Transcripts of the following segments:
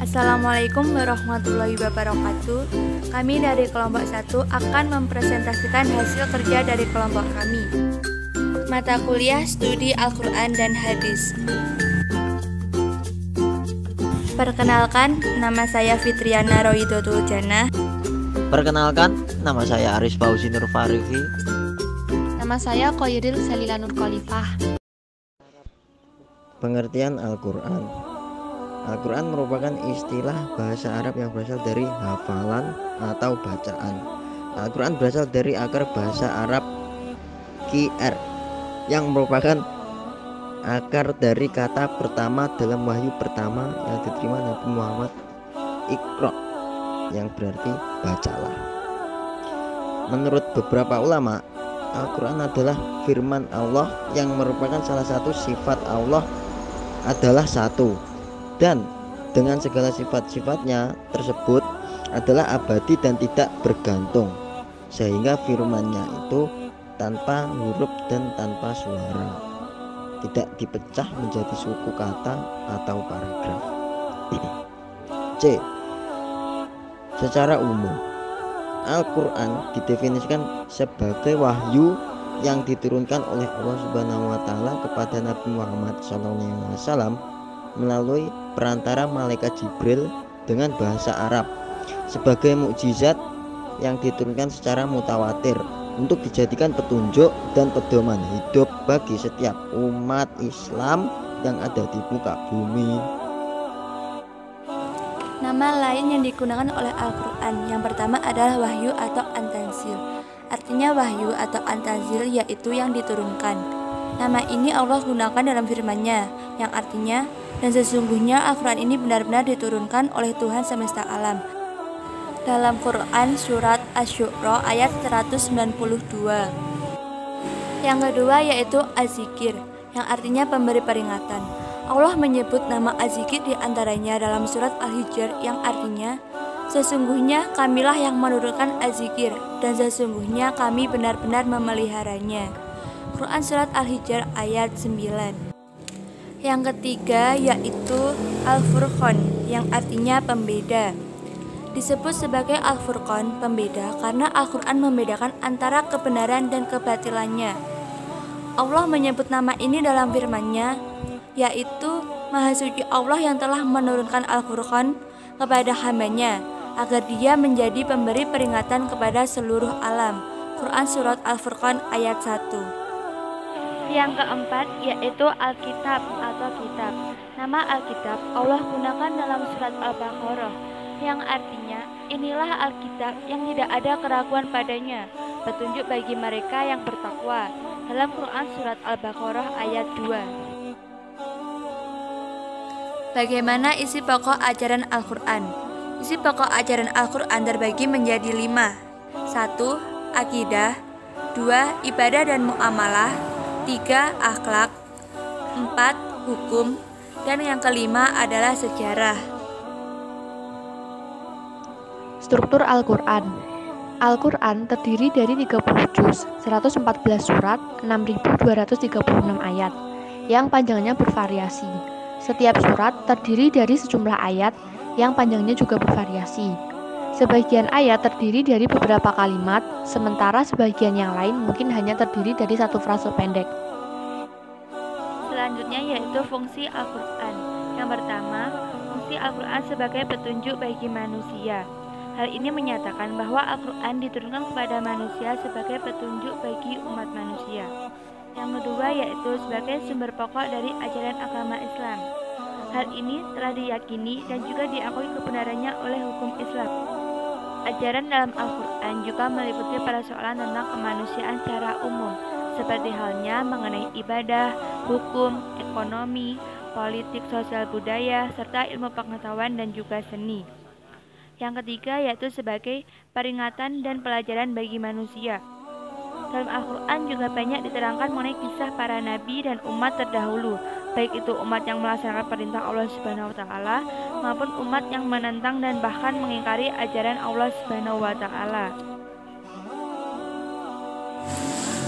Assalamualaikum warahmatullahi wabarakatuh. Kami dari kelompok 1 akan mempresentasikan hasil kerja dari kelompok kami. Mata kuliah studi Al-Quran dan Hadis. Perkenalkan, nama saya Fitriana Rohidotul Jannah. Perkenalkan, nama saya Aris Fauzi Nur Farifi. Nama saya Khoiril Salila Nur Khalifah. Pengertian Al-Quran. Al-Quran merupakan istilah bahasa Arab yang berasal dari hafalan atau bacaan. Al-Quran berasal dari akar bahasa Arab qir yang merupakan akar dari kata pertama dalam wahyu pertama yang diterima Nabi Muhammad, Iqra, yang berarti bacalah. Menurut beberapa ulama, Al-Quran adalah firman Allah yang merupakan salah satu sifat Allah adalah satu, dan dengan segala sifat-sifatnya tersebut adalah abadi dan tidak bergantung, sehingga firman-Nya itu tanpa huruf dan tanpa suara, tidak dipecah menjadi suku kata atau paragraf. C. Secara umum, Al-Quran didefinisikan sebagai wahyu yang diturunkan oleh Allah Subhanahu wa Ta'ala kepada Nabi Muhammad SAW melalui perantara malaikat Jibril dengan bahasa Arab sebagai mukjizat yang diturunkan secara mutawatir untuk dijadikan petunjuk dan pedoman hidup bagi setiap umat Islam yang ada di muka bumi. Nama lain yang digunakan oleh Al-Quran yang pertama adalah wahyu atau an-tanzil. Artinya wahyu atau an-tanzil yaitu yang diturunkan. Nama ini Allah gunakan dalam firman-Nya yang artinya, dan sesungguhnya Al-Quran ini benar-benar diturunkan oleh Tuhan semesta alam. Dalam Quran surat Asy-Syu'ara ayat 192. Yang kedua yaitu Az-Zikir, yang artinya pemberi peringatan. Allah menyebut nama Az-Zikir diantaranya dalam surat Al-Hijr yang artinya, sesungguhnya kamilah yang menurunkan Az-Zikir, dan sesungguhnya kami benar-benar memeliharanya. Quran surat Al-Hijr ayat 9. Yang ketiga yaitu Al-Furqan, yang artinya pembeda. Disebut sebagai Al-Furqan, pembeda, karena Al-Quran membedakan antara kebenaran dan kebatilannya. Allah menyebut nama ini dalam firman-Nya, yaitu Maha Suci Allah yang telah menurunkan Al-Furqan kepada hamba-Nya agar dia menjadi pemberi peringatan kepada seluruh alam. Quran surat Al-Furqan ayat 1. Yang keempat yaitu Alkitab atau kitab. Nama Alkitab Allah gunakan dalam surat Al-Baqarah yang artinya, inilah Alkitab yang tidak ada keraguan padanya, petunjuk bagi mereka yang bertakwa. Dalam Quran surat Al-Baqarah ayat 2. Bagaimana isi pokok ajaran Al-Quran? Isi pokok ajaran Al-Quran terbagi menjadi 5. 1. Akidah. 2. Ibadah dan muamalah. 3. Akhlak. 4. Hukum. Dan yang kelima adalah sejarah. Struktur Al-Quran. Al-Quran terdiri dari 30 juz, 114 surat, 6.236 ayat, yang panjangnya bervariasi. Setiap surat terdiri dari sejumlah ayat yang panjangnya juga bervariasi. Sebagian ayat terdiri dari beberapa kalimat, sementara sebagian yang lain mungkin hanya terdiri dari satu frase pendek. Selanjutnya yaitu fungsi Al-Quran. Yang pertama, fungsi Al-Quran sebagai petunjuk bagi manusia. Hal ini menyatakan bahwa Al-Quran diturunkan kepada manusia sebagai petunjuk bagi umat manusia. Yang kedua yaitu sebagai sumber pokok dari ajaran agama Islam. Hal ini telah diyakini dan juga diakui kebenarannya oleh hukum Islam. Ajaran dalam Al-Quran juga meliputi persoalan tentang kemanusiaan secara umum, seperti halnya mengenai ibadah, hukum, ekonomi, politik, sosial budaya, serta ilmu pengetahuan dan juga seni. Yang ketiga yaitu sebagai peringatan dan pelajaran bagi manusia. Dalam Al-Quran juga banyak diterangkan mengenai kisah para nabi dan umat terdahulu, baik itu umat yang melaksanakan perintah Allah Subhanahu wa Ta'ala maupun umat yang menentang dan bahkan mengingkari ajaran Allah Subhanahu wa Ta'ala.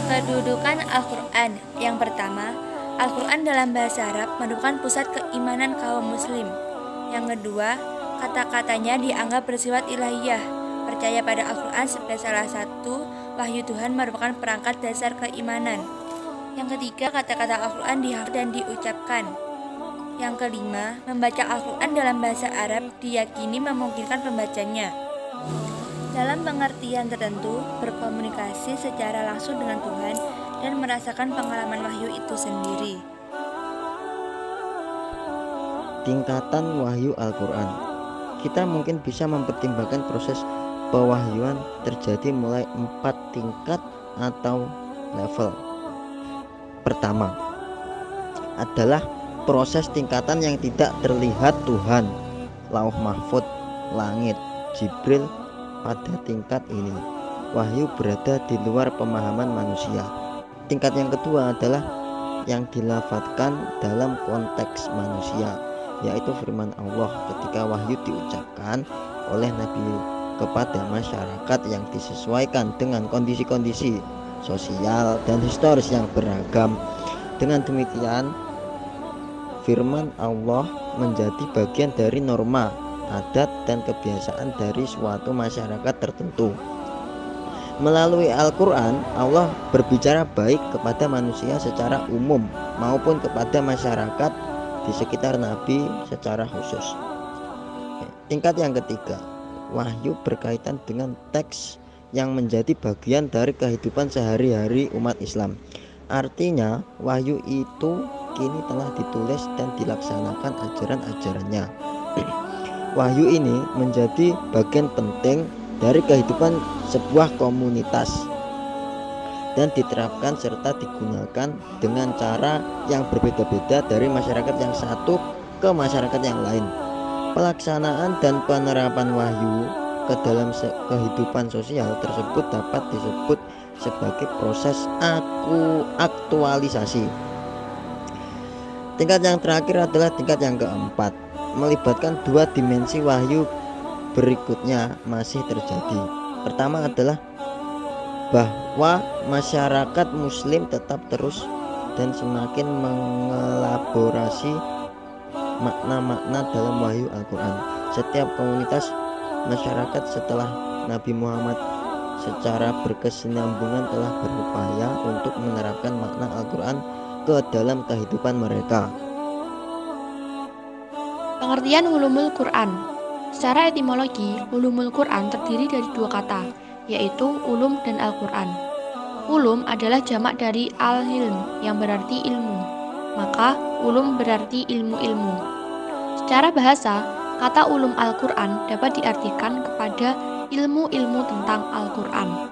Kedudukan Al-Quran. Yang pertama, Al-Quran dalam bahasa Arab merupakan pusat keimanan kaum muslim. Yang kedua, Kata-katanya dianggap bersifat ilahiyah. Percaya pada Al-Quran sebagai salah satu wahyu Tuhan merupakan perangkat dasar keimanan. Yang ketiga, kata-kata Al-Quran dihafal dan diucapkan. Yang kelima, membaca Al-Quran dalam bahasa Arab diyakini memungkinkan pembacanya dalam pengertian tertentu berkomunikasi secara langsung dengan Tuhan dan merasakan pengalaman wahyu itu sendiri. Tingkatan wahyu Al-Quran. Kita mungkin bisa mempertimbangkan proses pewahyuan terjadi mulai 4 tingkat atau level. Pertama adalah proses tingkatan yang tidak terlihat Tuhan, Lauh Mahfud, langit, Jibril. Pada tingkat ini wahyu berada di luar pemahaman manusia. Tingkat yang kedua adalah yang dilafadzkan dalam konteks manusia, yaitu firman Allah ketika wahyu diucapkan oleh Nabi kepada masyarakat yang disesuaikan dengan kondisi-kondisi sosial dan historis yang beragam. Dengan demikian, firman Allah menjadi bagian dari norma, adat, dan kebiasaan dari suatu masyarakat tertentu. Melalui Al-Quran, Allah berbicara baik kepada manusia secara umum maupun kepada masyarakat di sekitar Nabi secara khusus. Tingkat yang ketiga, wahyu berkaitan dengan teks yang menjadi bagian dari kehidupan sehari-hari umat Islam. Artinya, wahyu itu kini telah ditulis dan dilaksanakan ajaran-ajarannya. Wahyu ini menjadi bagian penting dari kehidupan sebuah komunitas dan diterapkan serta digunakan dengan cara yang berbeda-beda dari masyarakat yang satu ke masyarakat yang lain. Pelaksanaan dan penerapan wahyu ke dalam kehidupan sosial tersebut dapat disebut sebagai proses aktualisasi. Tingkat yang terakhir adalah tingkat yang keempat, melibatkan dua dimensi wahyu berikutnya masih terjadi. Pertama adalah bahwa masyarakat muslim tetap terus dan semakin mengelaborasi makna-makna dalam wahyu Al-Quran. Setiap komunitas masyarakat setelah Nabi Muhammad secara berkesinambungan telah berupaya untuk menerapkan makna Al-Quran ke dalam kehidupan mereka. Pengertian ulumul Quran. Secara etimologi, ulumul Quran terdiri dari dua kata, yaitu ulum dan Al-Quran. Ulum adalah jamak dari al-ilm yang berarti ilmu, maka ulum berarti ilmu-ilmu. Secara bahasa, kata ulum Al-Quran dapat diartikan kepada ilmu-ilmu tentang Al-Quran.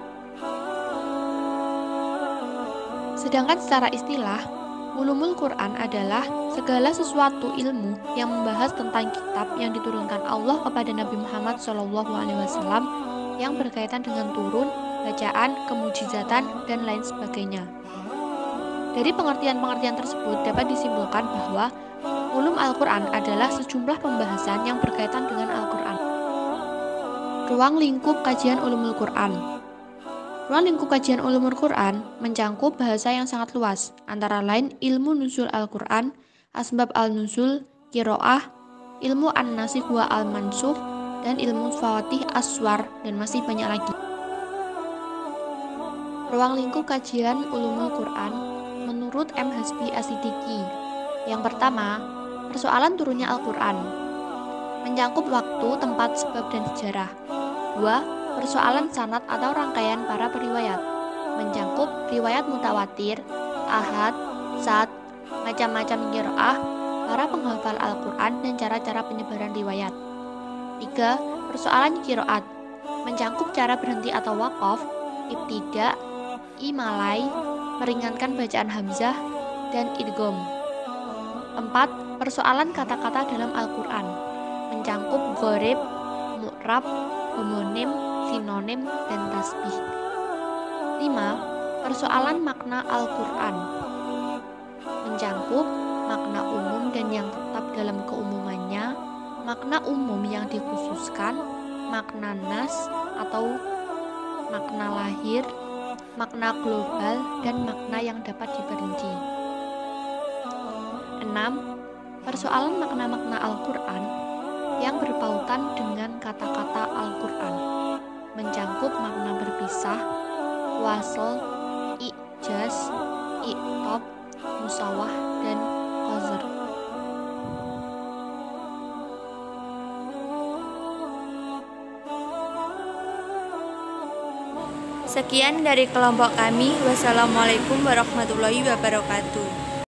Sedangkan secara istilah, ulumul Quran adalah segala sesuatu ilmu yang membahas tentang kitab yang diturunkan Allah kepada Nabi Muhammad SAW yang berkaitan dengan turun, bacaan, kemujizatan, dan lain sebagainya. Dari pengertian-pengertian tersebut dapat disimpulkan bahwa ulum Al-Quran adalah sejumlah pembahasan yang berkaitan dengan Al-Quran. Ruang lingkup kajian ulumul Quran. Ruang lingkup kajian ulumul Quran mencangkup bahasa yang sangat luas, antara lain ilmu nuzul Al-Quran, asbab al-nuzul, qiraah, ilmu an-nasikh wa al-mansukh, dan ilmu fawatih aswar, dan masih banyak lagi. Ruang lingkup kajian ulumul Quran menurut M. Hasbi As-Siddiqi. Yang pertama, persoalan turunnya Al-Quran, mencangkup waktu, tempat, sebab, dan sejarah. 2. Persoalan sanad atau rangkaian para periwayat, mencangkup riwayat mutawatir, ahad, sad, macam-macam qiraah, para penghafal Al-Quran, dan cara-cara penyebaran riwayat. 3. Persoalan qiraat, mencangkup cara berhenti atau waqaf, ibtida, imalai, meringankan bacaan hamzah, dan idgham. 4. Persoalan kata-kata dalam Al-Quran, mencangkup gharib, mu'rab, homonim, sinonim, dan tasbih. 5. Persoalan makna Al-Quran, mencangkup makna umum dan yang tetap dalam keumumannya, makna umum yang dikhususkan, makna nas atau makna lahir, makna global, dan makna yang dapat diperinci. 6. Persoalan makna-makna Al-Quran yang berpautan dikaitkan dengan kata-kata Al-Quran, mencangkup makna berpisah, wasl, i'jaz, i'tob, musawah, dan qasr. Sekian dari kelompok kami. Wassalamualaikum warahmatullahi wabarakatuh.